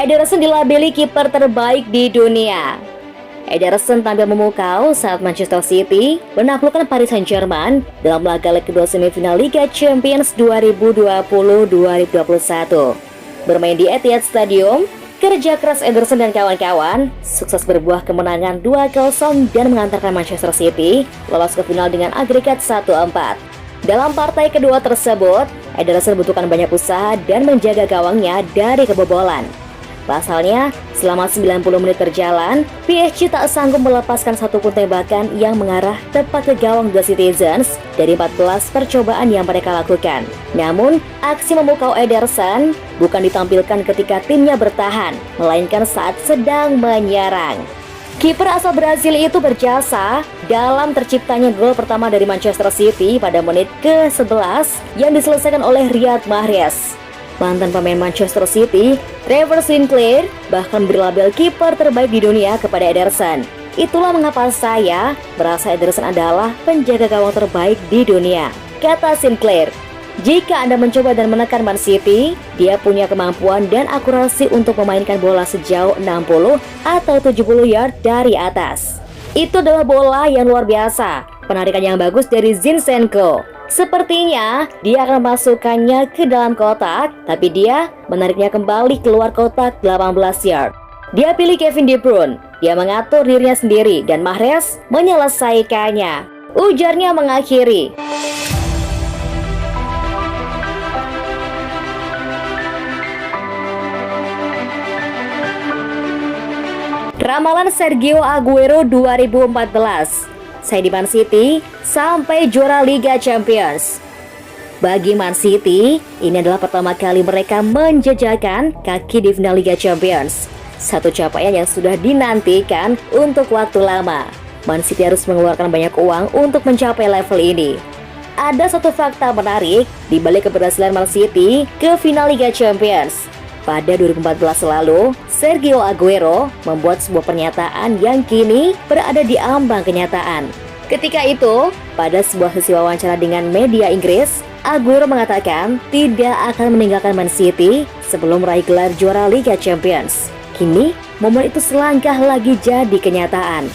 Ederson dilabeli kiper terbaik di dunia. Ederson tampil memukau saat Manchester City menaklukkan Paris Saint-Germain dalam laga leg kedua semifinal Liga Champions 2020-2021. Bermain di Etihad Stadium, kerja keras Ederson dan kawan-kawan sukses berbuah kemenangan 2-0 dan mengantarkan Manchester City lolos ke final dengan agregat 1-4. Dalam partai kedua tersebut, Ederson membutuhkan banyak usaha dan menjaga gawangnya dari kebobolan. Pasalnya, selama 90 menit berjalan, PSG tak sanggup melepaskan satupun tembakan yang mengarah tepat ke gawang The Citizens dari 14 percobaan yang mereka lakukan. Namun, aksi memukau Ederson bukan ditampilkan ketika timnya bertahan, melainkan saat sedang menyerang. Kiper asal Brazil itu berjasa dalam terciptanya gol pertama dari Manchester City pada menit ke-11 yang diselesaikan oleh Riyad Mahrez. Mantan pemain Manchester City, Trevor Sinclair, bahkan berlabel kiper terbaik di dunia kepada Ederson. Itulah mengapa saya merasa Ederson adalah penjaga gawang terbaik di dunia, kata Sinclair. Jika Anda mencoba dan menekan Man City, dia punya kemampuan dan akurasi untuk memainkan bola sejauh 60 atau 70 yard dari atas. Itu adalah bola yang luar biasa, penarikan yang bagus dari Zinchenko. Sepertinya dia akan memasukkannya ke dalam kotak, tapi dia menariknya kembali keluar kotak 18 yard. Dia pilih Kevin De Bruyne, dia mengatur dirinya sendiri dan Mahrez menyelesaikannya, ujarnya mengakhiri. Ramalan Sergio Aguero 2014. Saya di Man City sampai juara Liga Champions. Bagi Man City, ini adalah pertama kali mereka menjejakkan kaki di final Liga Champions. Satu capaian yang sudah dinantikan untuk waktu lama. Man City harus mengeluarkan banyak uang untuk mencapai level ini. Ada satu fakta menarik di balik keberhasilan Man City ke final Liga Champions. Pada 2014 lalu, Sergio Aguero membuat sebuah pernyataan yang kini berada di ambang kenyataan. Ketika itu, pada sebuah sesi wawancara dengan media Inggris, Aguero mengatakan tidak akan meninggalkan Man City sebelum meraih gelar juara Liga Champions. Kini, momen itu selangkah lagi jadi kenyataan.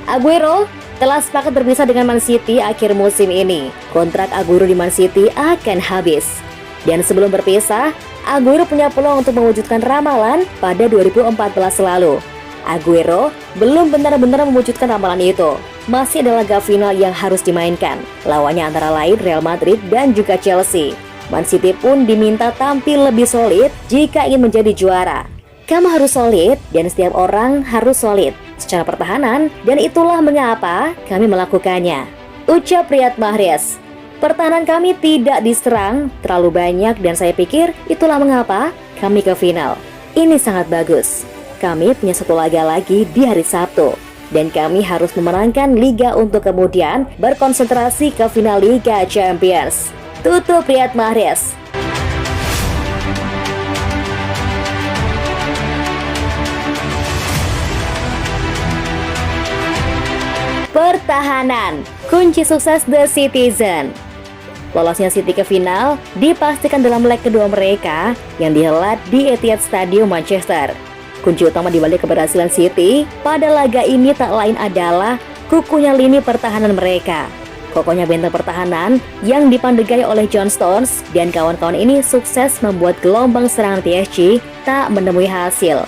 Aguero telah sepakat berpisah dengan Man City akhir musim ini. Kontrak Aguero di Man City akan habis. Dan sebelum berpisah, Aguero punya peluang untuk mewujudkan ramalan pada 2014 lalu. Aguero belum benar-benar mewujudkan ramalan itu. Masih ada laga final yang harus dimainkan. Lawannya antara lain Real Madrid dan juga Chelsea. Man City pun diminta tampil lebih solid jika ingin menjadi juara. Kamu harus solid dan setiap orang harus solid secara pertahanan, dan itulah mengapa kami melakukannya, ucap Riyad Mahrez. Pertahanan kami tidak diserang terlalu banyak dan saya pikir itulah mengapa kami ke final. Ini sangat bagus. Kami punya satu laga lagi di hari Sabtu dan kami harus memenangkan liga untuk kemudian berkonsentrasi ke final Liga Champions, tutup Riyad Mahrez. Pertahanan, kunci sukses The Citizen. Lolosnya City ke final dipastikan dalam leg kedua mereka yang dihelat di Etihad Stadium Manchester. Kunci utama di balik keberhasilan City pada laga ini tak lain adalah kukuhnya lini pertahanan mereka. Kokohnya benteng pertahanan yang dipandegai oleh John Stones dan kawan-kawan ini sukses membuat gelombang serangan PSG tak menemui hasil.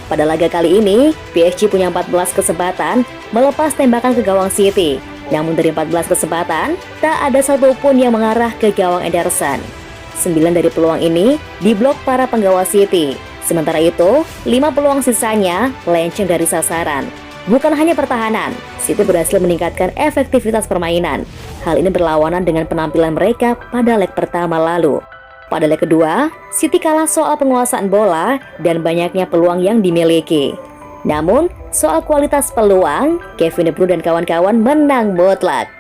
Pada laga kali ini, PSG punya 14 kesempatan melepas tembakan ke gawang City. Namun dari 14 kesempatan, tak ada satupun yang mengarah ke gawang Ederson. 9 dari peluang ini diblok para penggawa City. Sementara itu, 5 peluang sisanya lenceng dari sasaran. Bukan hanya pertahanan, City berhasil meningkatkan efektivitas permainan. Hal ini berlawanan dengan penampilan mereka pada leg pertama lalu. Pada leg kedua, City kalah soal penguasaan bola dan banyaknya peluang yang dimiliki. Namun, soal kualitas peluang, Kevin De Bruyne dan kawan-kawan menang mutlak.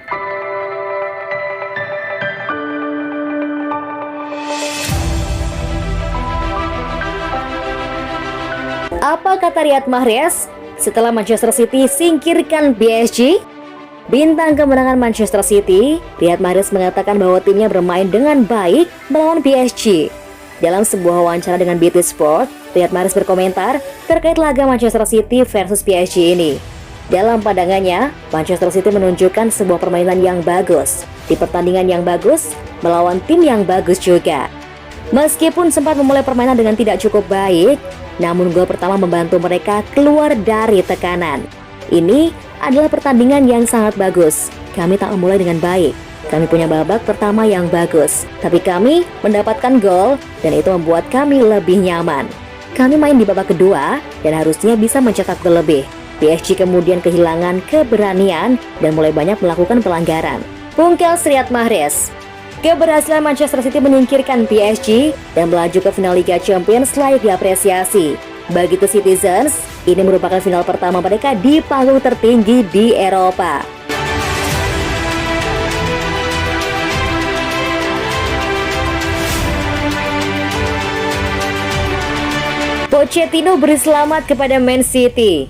Apa kata Riyad Mahrez setelah Manchester City singkirkan PSG? Bintang kemenangan Manchester City, Riyad Mahrez mengatakan bahwa timnya bermain dengan baik melawan PSG. Dalam sebuah wawancara dengan BT Sport, Riyad Mahrez berkomentar terkait laga Manchester City versus PSG ini. Dalam pandangannya, Manchester City menunjukkan sebuah permainan yang bagus di pertandingan yang bagus melawan tim yang bagus juga. Meskipun sempat memulai permainan dengan tidak cukup baik, namun gol pertama membantu mereka keluar dari tekanan. Ini adalah pertandingan yang sangat bagus. Kami tak memulai dengan baik. Kami punya babak pertama yang bagus, tapi kami mendapatkan gol dan itu membuat kami lebih nyaman. Kami main di babak kedua dan harusnya bisa mencetak gol lebih. PSG kemudian kehilangan keberanian dan mulai banyak melakukan pelanggaran. Pungkas Riyad Mahrez. Keberhasilan Manchester City menyingkirkan PSG dan melaju ke final Liga Champions layak diapresiasi. Bagi The Citizens, ini merupakan final pertama mereka di panggung tertinggi di Eropa. Pochettino beri selamat kepada Man City.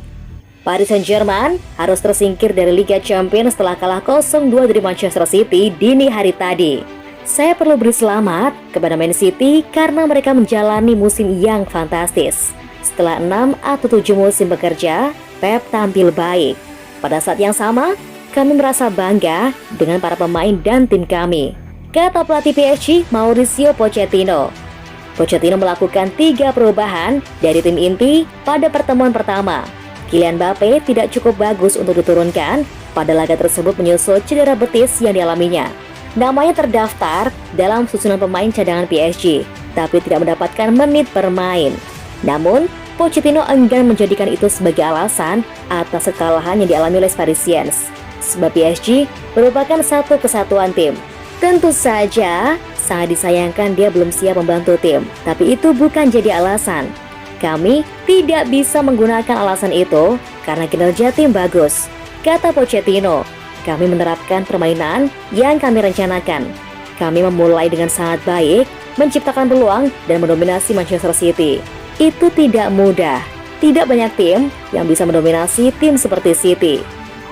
Paris Saint-Germain harus tersingkir dari Liga Champions setelah kalah 0-2 dari Manchester City dini hari tadi. Saya perlu beri selamat kepada Man City karena mereka menjalani musim yang fantastis. Setelah 6 atau 7 musim bekerja, Pep tampil baik. Pada saat yang sama, kami merasa bangga dengan para pemain dan tim kami, kata pelatih PSG Mauricio Pochettino. Pochettino melakukan 3 perubahan dari tim inti pada pertemuan pertama. Kylian Mbappe tidak cukup bagus untuk diturunkan pada laga tersebut menyusul cedera betis yang dialaminya. Namanya terdaftar dalam susunan pemain cadangan PSG, tapi tidak mendapatkan menit bermain. Namun, Pochettino enggan menjadikan itu sebagai alasan atas kekalahan yang dialami oleh Parisiens, sebab PSG merupakan satu kesatuan tim. Tentu saja, sangat disayangkan dia belum siap membantu tim, tapi itu bukan jadi alasan. Kami tidak bisa menggunakan alasan itu karena kinerja tim bagus, kata Pochettino. Kami menerapkan permainan yang kami rencanakan. Kami memulai dengan sangat baik, menciptakan peluang dan mendominasi Manchester City. Itu tidak mudah. Tidak banyak tim yang bisa mendominasi tim seperti City.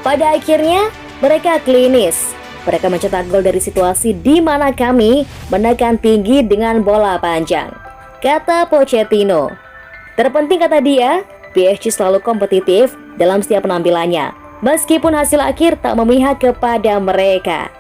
Pada akhirnya, mereka klinis. Mereka mencetak gol dari situasi di mana kami menekan tinggi dengan bola panjang, kata Pochettino. Terpenting, kata dia, PSG selalu kompetitif dalam setiap penampilannya, meskipun hasil akhir tak memihak kepada mereka.